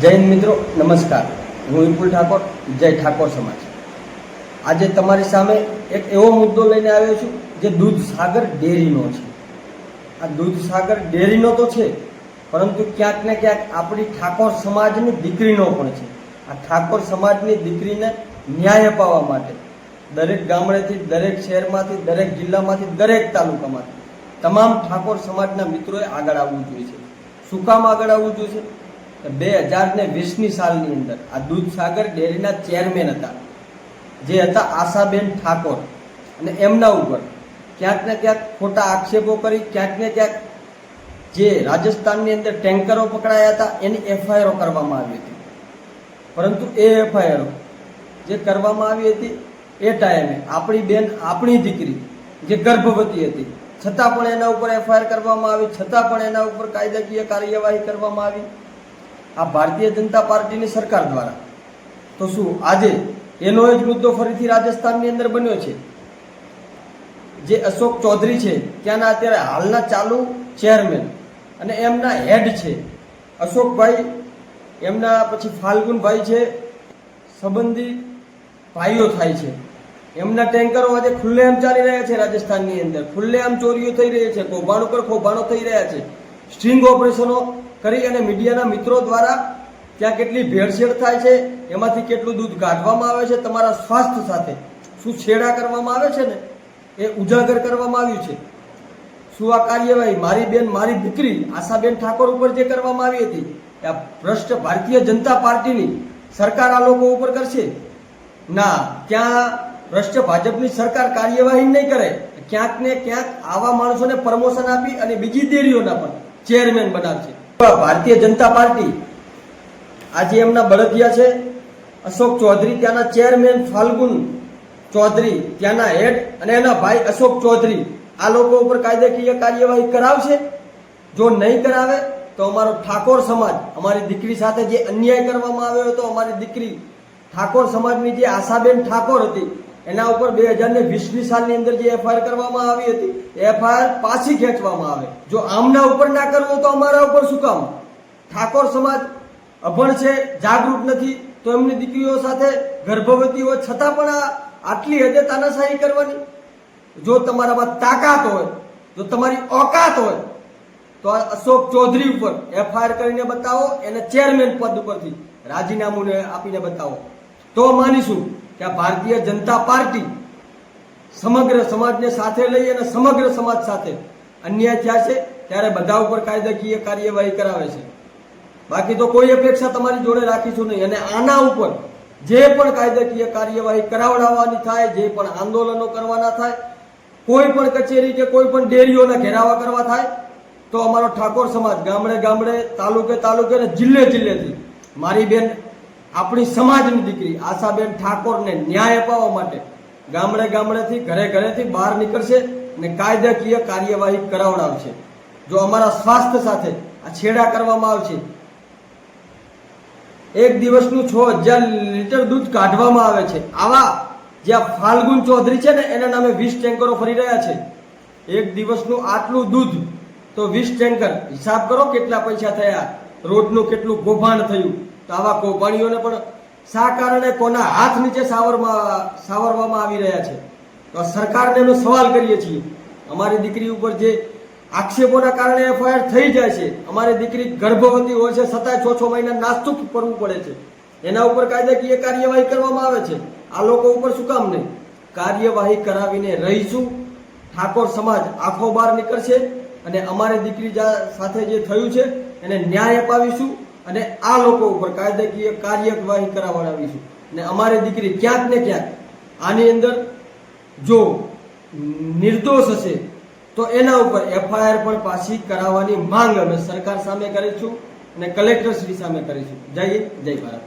જય હિન્દ મિત્રો, નમસ્કાર. હું વિપુલ ઠાકોર, જય ઠાકોર સમાજ. આજે તમારી સામે એક એવો મુદ્દો લઈને આવ્યો છું જે દૂધસાગર ડેરીનો છે. આ દૂધસાગર ડેરીનો તો છે, પરંતુ ક્યાંક ને ક્યાંક આપણી ઠાકોર સમાજની દીકરીનો પણ છે. આ ઠાકોર સમાજની દીકરીને ન્યાય અપાવવા માટે દરેક ગામડેથી, દરેક શહેરમાંથી, દરેક જિલ્લામાંથી, દરેક તાલુકામાંથી તમામ ઠાકોર સમાજના મિત્રોએ આગળ આવવું જોઈએ. શું કામ આગળ આવવું જોઈએ? 2020ની સાલની અંદર આ દૂધસાગર ડેરીના ચેરમેન હતા, જે હતા આશાબેન ઠાકોર, અને એમના ઉપર ક્યાંક ને ક્યાંક ખોટા આક્ષેપો કરી, ક્યાંક ને ક્યાંક જે રાજસ્થાનની અંદર ટેન્કરો પકડાયા હતા એની એફઆઈઆરો કરવામાં આવી હતી. પરંતુ એ એફઆઈઆરો જે કરવામાં આવી હતી એ ટાઈમે આપણી બેન, આપણી દીકરી જે ગર્ભવતી હતી, છતાં પણ એના ઉપર એફઆઈઆર કરવામાં આવી, છતાં પણ એના ઉપર કાયદાકીય કાર્યવાહી કરવામાં આવી આ ભારતીય જનતા પાર્ટીની સરકાર દ્વારા. તો શું આજે એનો જ મુદ્દો ફરીથી રાજસ્થાનની અંદર બન્યો છે? જે અશોક ચૌધરી છે ત્યાંના અત્યારે હાલના ચાલુ ચેરમેન અને એમના હેડ છે અશોકભાઈ, એમના પછી ફાલ્ગુનભાઈ છે, સંબંધી ભાઈઓ થાય છે. એમના ટેન્કરો આજે ખુલ્લેઆમ ચાલી રહ્યા છે રાજસ્થાનની અંદર. ખુલ્લેઆમ ચોરીઓ થઈ રહી છે, કૌભાંડ ઉપર કૌભાંડો થઈ રહ્યા છે. સ્ટ્રિંગ ઓપરેશનો કરી અને મીડિયાના મિત્રો દ્વારા ત્યાં કેટલી ભેળસેળ થાય છે, એમાંથી કેટલું દૂધ કાઢવામાં આવે છે, તમારા સ્વાસ્થ્ય સાથે શું છેડા કરવામાં આવે છે ને એ ઉજાગર કરવામાં આવ્યું છે. શું આ કાર્યવાહી મારી બેન, મારી દીકરી આશાબેન ઠાકોર ઉપર જે કરવામાં આવી હતી, આ ભ્રષ્ટ ભારતીય જનતા પાર્ટીની સરકાર આ લોકો ઉપર કરશે? ના, ત્યાં ભ્રષ્ટ ભાજપની સરકાર કાર્યવાહી નહીં કરે. ક્યાંક ને ક્યાંક આવા માણસોને પ્રમોશન આપી અને બીજી ડેરીઓના પણ ચેરમેન બનાવશે ભારતીય જનતા પાર્ટી. આજે એમના બળદિયા છે અશોક ચૌધરી, ત્યાંના ચેરમેન ફાલ્ગુન ચૌધરી, ત્યાંના હેડ અને એના ભાઈ અશોક ચૌધરી આ લોકો ઉપર કાયદાકીય કાર્યવાહી કરાવશે. જો નહીં કરાવે તો અમારો ઠાકોર સમાજ, અમારી દીકરી સાથે જે અન્યાય કરવામાં આવ્યો હતો, અમારી દીકરી ઠાકોર સમાજની જે આશાબેન ઠાકોર હતી એના ઉપર 2020ની સાલની અંદર જે એફઆઈઆર કરવામાં આવી હતી એફઆઈઆર પાછી ખેંચવામાં આવે. જો આમના ઉપર ના કરવું તો અમારા ઉપર શું કામ? ઠાકોર સમાજ અભણ છે, જાગૃત નથી, તો એમની દીકરીઓ સાથે ગર્ભવતી હોય છતાં પણ આટલી હદે તાનાશાહી કરવાની? જો તમારામાં તાકાત હોય, જો તમારી ઓકાત હોય તો અશોક ચૌધરી ઉપર એફઆઈઆર કરીને બતાવો, એને ચેરમેન પદ ઉપરથી રાજીનામું આપીને બતાવો, તો માનીશું કે આ ભારતીય જનતા પાર્ટી સમગ્ર સમાજને સાથે લઈ અને સમગ્ર સમાજ સાથે અન્યાય થયા છે ત્યારે બધા ઉપર કાયદાકીય કાર્યવાહી કરાવે છે. બાકી તો કોઈ અપેક્ષા તમારી જોડે રાખીશું નહીં. અને આના ઉપર જે પણ કાયદાકીય કાર્યવાહી કરાવડાવવાની થાય, જે પણ આંદોલનો કરવાના થાય, કોઈ પણ કચેરી કે કોઈ પણ ડેરીઓના ઘેરાવા કરવા થાય, તો અમારો ઠાકોર સમાજ ગામડે ગામડે, તાલુકે તાલુકે અને જિલ્લે જિલ્લેથી મારી બેન, આપણી સમાજની દીકરી આશાબેન ઠાકોરને ન્યાય અપાવવા માટે ગામડે ગામડેથી, ઘરે ઘરેથી બહાર નીકળશે અને કાયદાકીય કાર્યવાહી કરાવડાવશે. જો અમારા સ્વાસ્થ્ય સાથે આ છેડા કરવામાં આવશે, એક દિવસનું 6000 લીટર દૂધ કાઢવામાં આવે છે. આવા જે ફાલ્ગુન ચૌધરી છે ને એના નામે 20 ટેન્કરો ફરી રહ્યા છે. એક દિવસનું આટલું દૂધ તો 20 ટેન્કર, હિસાબ કરો કેટલા પૈસા થયા, રોજનું કેટલું કૌભાંડ થયું. તો આવા કૌભાંડીઓને પણ શા કારણે, કોના હાથ નીચે સાવરવામાં આવી રહ્યા છે? તો સરકારને અમે સવાલ કરીએ છીએ. અમારી દીકરી ઉપર જે આક્ષેપોના કારણે એફઆઈઆર થઈ જાય છે, અમારી દીકરી ગર્ભવતી હોય છે છતાંય 6 મહિના નાસ્તું કરવું પડે છે, એના ઉપર કાયદાકીય કાર્યવાહી કરવામાં આવે છે. આ લોકો ઉપર શું કામ નહીં? કાર્યવાહી કરાવીને રહીશું. ઠાકોર સમાજ આખો બહાર નીકળશે અને અમારી દીકરી સાથે જે થયું છે એને ન્યાય અપાવીશું અને આ લોકો ઉપર કાયદાકીય કાર્યવાહી કરાવડાવીશું. અને અમારી દીકરી ક્યાંક ને ક્યાંક આની અંદર જો નિર્દોષ હશે તો એના ઉપર એફઆઈઆર પણ પાછી કરાવવાની માંગ અમે સરકાર સામે કરીશું અને કલેક્ટર શ્રી સામે કરીશું. જય હિન્દ, જય ભારત.